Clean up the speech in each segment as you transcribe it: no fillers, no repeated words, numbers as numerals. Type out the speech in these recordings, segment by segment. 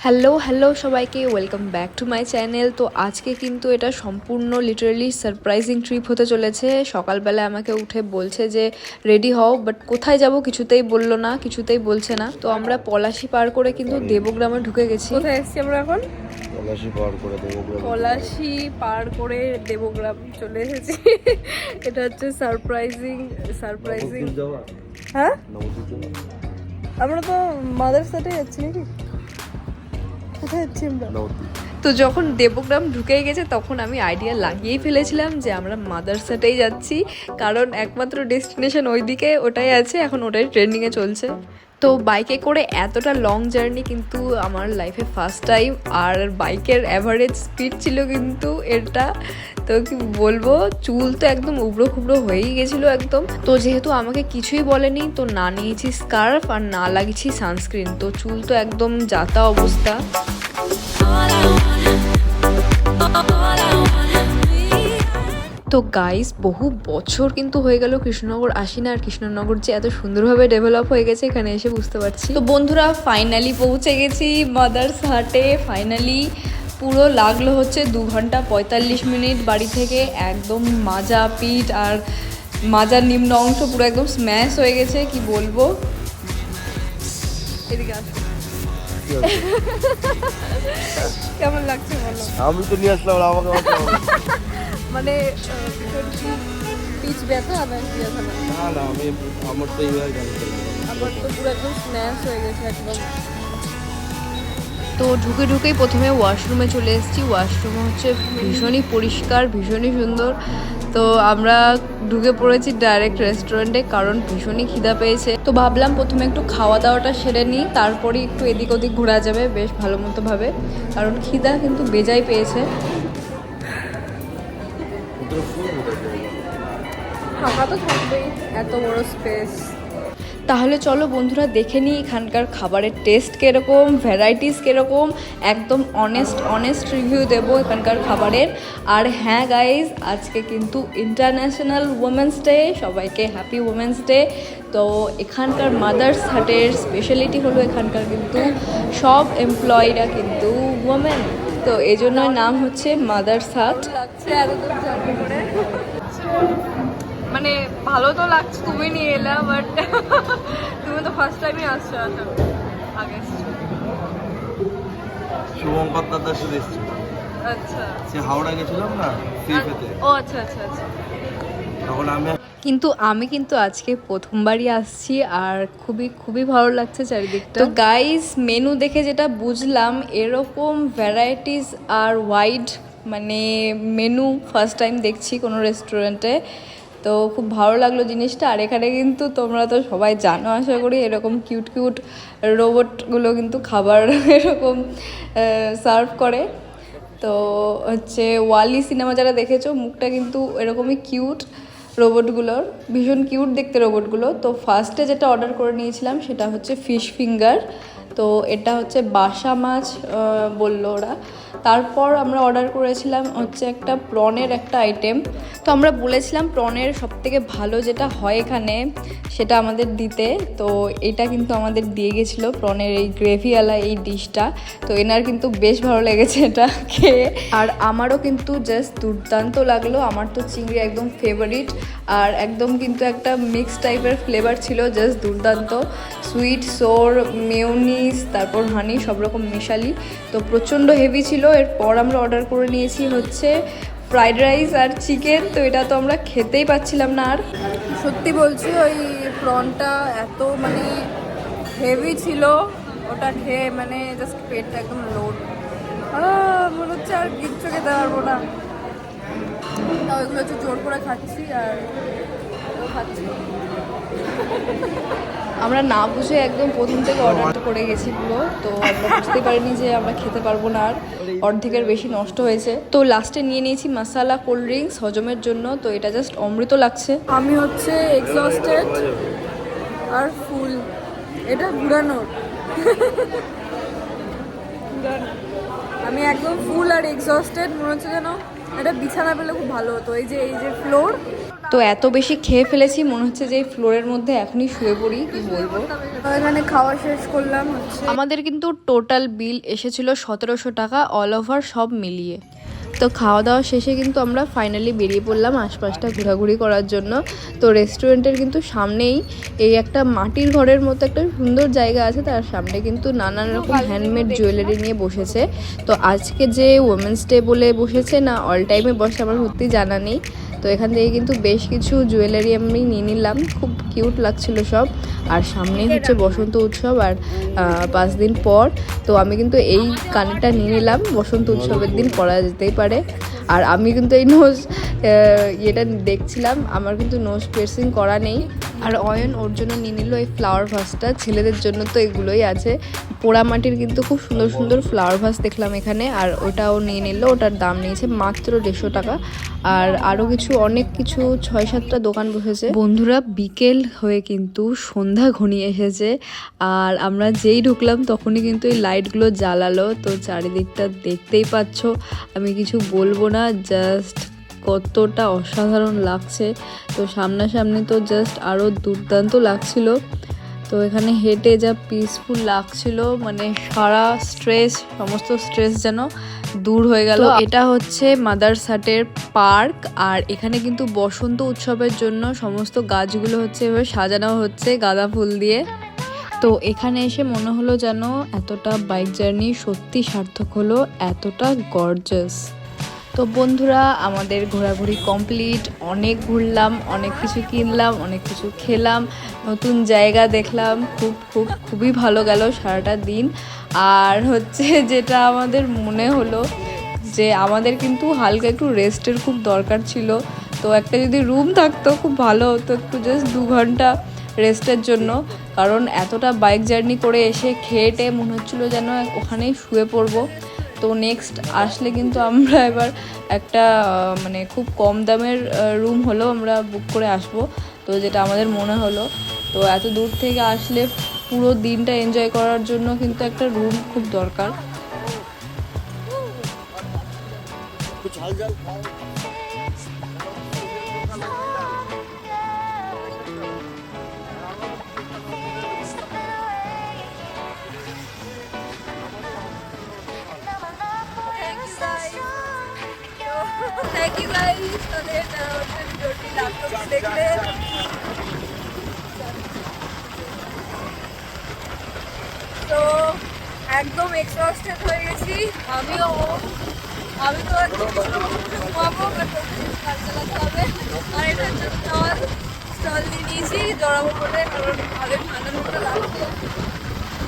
Hello hello সবাইকে welcome back to my channel. তো আজকে কিন্তু এটা সম্পূর্ণ লিটারালি সারপ্রাইজিং ট্রিপ হতে চলেছে। সকালবেলা আমাকে উঠে বলছে যে রেডি হও, বাট কোথায় যাব কিছুতেই বললো না, কিছুতেই বলছে না। তো আমরা পলাশি পার করে কিন্তু দেবগ্রামে ঢুকে গেছি। কোথায় এসেছি আমরা এখন? পলাশি পার করে দেবগ্রাম চলে এসেছি। এটা হচ্ছে সারপ্রাইজিং। হ্যাঁ, আমরা তো মাদার সাথে যাচ্ছি নাকি? কোথায় যাচ্ছি আমরা? তো যখন দেবগ্রাম ঢুকেই গেছে তখন আমি আইডিয়া লাগিয়েই ফেলেছিলাম যে আমরা মাদারসাটেই যাচ্ছি, কারণ একমাত্র ডেস্টিনেশন ওইদিকে, ওটাই আছে, এখন ওটাই ট্রেন্ডিংয়ে চলছে। তো বাইকে করে এতটা লং জার্নি কিন্তু আমার লাইফে ফার্স্ট টাইম, আর বাইকের অ্যাভারেজ স্পিড ছিল কিন্তু এটা, তো কি বলবো, চুল তো একদম উবড়ো খুবড়ো হয়েই গেছিলো একদম। তো যেহেতু আমাকে কিছুই বলেনি, তো না নিয়েছি স্কার্ফ আর না লাগিয়েছি সানস্ক্রিন, তো চুল তো একদম যাতা অবস্থা। তো গাইস, বহু বছর কিন্তু হয়ে গেল কৃষ্ণনগর আসি না, আর কৃষ্ণনগর যে এত সুন্দরভাবে ডেভেলপ হয়ে গেছে এখানে এসে বুঝতে পারছি। তো বন্ধুরা, ফাইনালি পৌঁছে গেছি মাদারসাটে। ফাইনালি পুরো লাগলো হচ্ছে 2 ঘন্টা 45 মিনিট বাড়ি থেকে। একদম মাজা পিঠ আর মাজার নিম্ন অংশ পুরো একদম স্ম্যাশ হয়ে গেছে, কি বলবো। এদিকে আসো। কেমন লাগছে বলো? আমি তো নিয়ে আসলাম, আমাকে মানে পিচ ব্যথা না কি ব্যথা? না না, আমার তো এইভাবে জানতে আমার তো পুরো একদম স্ম্যাশ হয়ে গেছে একদম। তো ঢুকেই প্রথমে ওয়াশরুমে চলে এসেছি। ওয়াশরুম হচ্ছে ভীষণই পরিষ্কার, ভীষণই সুন্দর। তো আমরা ঢুকে পড়েছি ডাইরেক্ট রেস্টুরেন্টে, কারণ ভীষণই খিদা পেয়েছে। তো ভাবলাম প্রথমে একটু খাওয়া দাওয়াটা সেরে নিই, তারপরে একটু এদিক ওদিক ঘোরা যাবে বেশ ভালো মতো ভাবে, কারণ খিদা কিন্তু বেজায় পেয়েছে। ফাঁকা তো থাকবেই, এত বড় স্পেস। তাহলে চলো বন্ধুরা, দেখে নিই এখানকার খাবারের টেস্ট কীরকম, ভ্যারাইটিস কীরকম, একদম অনেস্ট রিভিউ দেবো এখানকার খাবারের। আর হ্যাঁ গাইজ, আজকে কিন্তু ইন্টারন্যাশনাল উমেন্স ডে, সবাইকে হ্যাপি উমেন্স ডে। তো এখানকার মাদারসাটের স্পেশালিটি হলো এখানকার কিন্তু সব এমপ্লয়িরা কিন্তু ওমেন, তো এই জন্যই নাম হচ্ছে মাদারসাট। লাগছে এতদূর জার্নি করে, মানে ভালো তো লাগছে, তুমি নিয়ে এলা, বাট তুমি তো ফার্স্ট টাইমই আসছো, আগে শুভঙ্কর দাদার সাথে এসেছি। আচ্ছা, সে হাওড়া গেছিলাম না ফ্রিতে। ও আচ্ছা, তখন কিন্তু আমি আজকে প্রথমবারই আসছি, আর খুবই ভালো লাগছে চারিদিকটা। তো গাইস, মেনু দেখে যেটা বুঝলাম, এরকম ভ্যারাইটিস আর ওয়াইড মানে মেনু ফার্স্ট টাইম দেখছি কোনো রেস্টুরেন্টে। তো খুব ভালো লাগলো জিনিসটা। আর এখানে কিন্তু তোমরা তো সবাই জানো আশা করি, এরকম কিউট রোবটগুলো কিন্তু খাবার এরকম সার্ভ করে। তো হচ্ছে ওয়ালি সিনেমা যারা দেখেছো, মুখটা কিন্তু এরকমই কিউট রোবটগুলোর, ভীষণ কিউট দেখতে রোবটগুলো। তো ফার্স্টে যেটা অর্ডার করে নিয়েছিলাম সেটা হচ্ছে ফিশ ফিঙ্গার। তো এটা হচ্ছে বাসা মাছ বললো ওরা। তারপর আমরা অর্ডার করেছিলাম হচ্ছে একটা প্রনের একটা আইটেম। তো আমরা বলেছিলাম প্রনের সবথেকে ভালো যেটা হয় এখানে সেটা আমাদের দিতে। তো এটা কিন্তু আমাদের দিয়ে গেছিলো প্রনের এই গ্রেভিওয়ালা এই ডিশটা। তো এনার কিন্তু বেশ ভালো লেগেছে এটা খেয়ে, আর আমারও কিন্তু জাস্ট দুর্দান্ত লাগলো। আমার তো চিংড়ি একদম ফেভারিট, আর একদম কিন্তু একটা মিক্স টাইপের ফ্লেভার ছিল, জাস্ট দুর্দান্ত। সুইট, সোর, মেয়োনিজ, তারপর হানি, সব রকম মিশালি। তো প্রচণ্ড হেভি ছিল। এরপর আমরা অর্ডার করে নিয়েছি হচ্ছে ফ্রাইড রাইস আর চিকেন। তো এটা তো আমরা খেতেই পাচ্ছিলাম না। আর সত্যি বলছি, ওই প্রনটা এত মানে হেভি ছিল, ওটা খেয়ে মানে জাস্ট পেটটা একদম লোড, মনে হচ্ছে আর কিচ্ছু খেতে পারবো না। ওইগুলো হচ্ছে জোর করে খাচ্ছি, আর খাচ্ছি। আমরা না বুঝে একদম প্রথম থেকে অর্ডারটা করে গেছি পুরো। তো আমরা বুঝতে পারিনি যে আমরা খেতে পারবো না, আর অর্ধেকের বেশি নষ্ট হয়েছে। তো লাস্টে নিয়ে নিয়েছি মশালা কোল্ড ড্রিঙ্কস হজমের জন্য। তো এটা জাস্ট অমৃত লাগছে। আমি হচ্ছে এক্সস্টেড আর ফুল, এটা ঘুরানোর আমি একদম ফুল আর এক্সস্টেড। মনে হচ্ছে যেন এটা বিছানা পেলে খুব ভালো হতো। এই যে ফ্লোর তো এত বেশি খেয়ে ফেলেছি মনে হচ্ছে যে এই ফ্লোরের মধ্যে এখনই শুয়ে পড়ি, কি বলবো। এখানে খাওয়া শেষ করলাম আমাদের কিন্তু টোটাল বিল এসেছিল 1700 টাকা অল ওভার সব মিলিয়ে। তো খাওয়া দাওয়া শেষে কিন্তু আমরা ফাইনালি বেরিয়ে পড়লাম আশপাশটা ঘোরাঘুরি করার জন্য। তো রেস্টুরেন্টের কিন্তু সামনেই এই একটা মাটির ঘরের মতো একটা সুন্দর জায়গা আছে, তার সামনে কিন্তু নানান রকম হ্যান্ডমেড জুয়েলারি নিয়ে বসেছে। তো আজকে যে উইমেন্স ডে বলে বসেছে না অল টাইমে বসে আমার সত্যি জানা নেই। তো এখান থেকে কিন্তু বেশ কিছু জুয়েলারি আমি নিয়ে নিলাম, খুব কিউট লাগছিল সব। আর সামনেই হচ্ছে বসন্ত উৎসব আর 5 দিন পর। তো আমি কিন্তু এই কানেরটা নিয়ে নিলাম, বসন্ত উৎসবের দিন পরা যেতেই পারে। আর আমি কিন্তু এই নোজ ইয়েটা দেখছিলাম, আমার কিন্তু নোজ পিয়ার্সিং করা নেই। আর অয়ন ওর জন্য নিয়ে নিল এই ফ্লাওয়ার ভাসটা, ছেলেদের জন্য তো এগুলোই আছে। পোড়ামাটির কিন্তু খুব সুন্দর সুন্দর ফ্লাওয়ার ভাস দেখলাম এখানে, আর ওটাও নিয়ে নিল। ওটার দাম নিয়েছে মাত্র 150 টাকা। আর আরও কিছু অনেক কিছু 6-7টা দোকান বসেছে। বন্ধুরা বিকেল হয়ে কিন্তু সন্ধ্যা ঘনিয়ে এসেছে, আর আমরা যেই ঢুকলাম তখনই কিন্তু এই লাইটগুলো জ্বালালো। তো চারিদিকটা দেখতেই পাচ্ছ, আমি কিছু বলবো না, জাস্ট কতটা অসাধারণ লাগছে। তো সামনাসামনি তো জাস্ট আরও দুর্দান্ত লাগছিল। তো এখানে হেঁটে যা পিসফুল লাগছিল, মানে সারা স্ট্রেস, সমস্ত স্ট্রেস যেন দূর হয়ে গেল। এটা হচ্ছে মাদারসাটের পার্ক, আর এখানে কিন্তু বসন্ত উৎসবের জন্য সমস্ত গাছগুলো হচ্ছে এভাবে সাজানো হচ্ছে গাঁদা ফুল দিয়ে। তো এখানে এসে মনে হলো যেন এতটা বাইক জার্নি সত্যি সার্থক হলো, এতটা গর্জাস। তো বন্ধুরা আমাদের ঘোরাঘুরি কমপ্লিট, অনেক ঘুরলাম, অনেক কিছু কিনলাম, অনেক কিছু খেলাম, নতুন জায়গা দেখলাম, খুবই ভালো গেল সারাটা দিন। আর হচ্ছে যেটা আমাদের মনে হলো যে আমাদের কিন্তু হালকা একটু রেস্টের খুব দরকার ছিল। তো একটা যদি রুম থাকতো খুব ভালো হতো, একটু জাস্ট 2 ঘন্টা রেস্টের জন্য। কারণ এতটা বাইক জার্নি করে এসে খেয়ে মনে হচ্ছিলো যেন ওখানেই শুয়ে পড়বো। তো নেক্সট আসলে কিন্তু আমরা এবার একটা মানে খুব কম দামের রুম হলেও আমরা বুক করে আসবো, তো যেটা আমাদের মনে হলো। তো এত দূর থেকে আসলে পুরো দিনটা এনজয় করার জন্য কিন্তু একটা রুম খুব দরকার। থ্যাংক ইউ গাইস তাদের ভিডিওটি ল্যাপটপ দেখলে। তো একদম এক্সহস্টেড হয়ে গেছি আমি তো একদম ঘুমাবো, কাজ চালাতে হবে। আর এটার জন্য স্টল দিয়ে নিয়েছি জড়াবো বলে, কারণ ভালোই ঠান্ডার মতো লাগছে।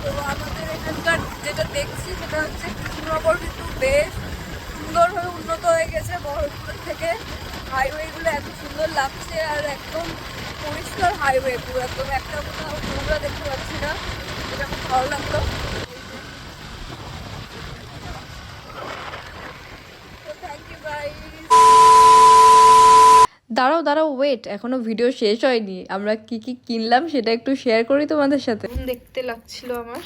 তো আমাদের এখানকার যেটা দেখছি সেটা হচ্ছে কৃষ্ণনগর কিন্তু বেশ সুন্দরভাবে উন্নত হয়ে গেছে বহরমপুরের থেকে। হাইওয়েগুলো এত সুন্দর লাগছে, আর একদম পরিষ্কার হাইওয়ে, পুরো একদম একটা কোথাও নোংরা দেখতে পাচ্ছি না, এটা খুব ভালো লাগলো। Thank you guys. দাঁড়াও ওয়েট, এখনো ভিডিও শেষ হয়নি। আমরা কি কি কিনলাম সেটা একটু শেয়ার করি তোমাদের সাথে। দেখতে লাগছিল আমার,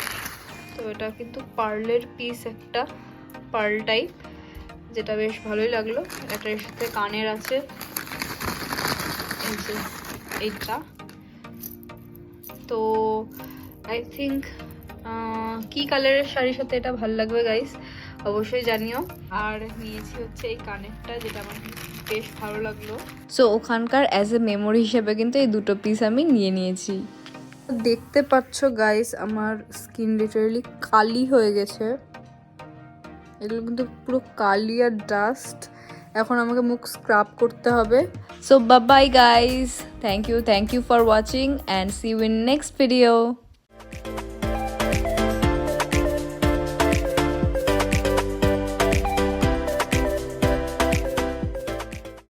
তো এটা কিন্তু পার্লের পিস, একটা পার্ল টাইপ, যেটা বেশ ভালোই লাগলো। একটা এর সাথে কানের আছে, এইটা। তো আই থিঙ্ক কি কালারের শাড়ির সাথে এটা ভালো লাগবে গাইস, অবশ্যই জানিও। আর নিয়েছি হচ্ছে এই কানেরটা, যেটা আমার বেশ ভালো লাগলো। সো ওখানকার অ্যাজ এ মেমোরি হিসেবে কিন্তু এই দুটো পিস আমি নিয়ে নিয়েছি। দেখতে পাচ্ছ গাইস আমার স্কিন লিটারালি কালি হয়ে গেছে, এগুলো কিন্তু পুরো কালি আর ডাস্ট। এখন আমাকে মুখ স্ক্রাব করতে হবে। So bye bye guys, thank you for watching and see you in next video.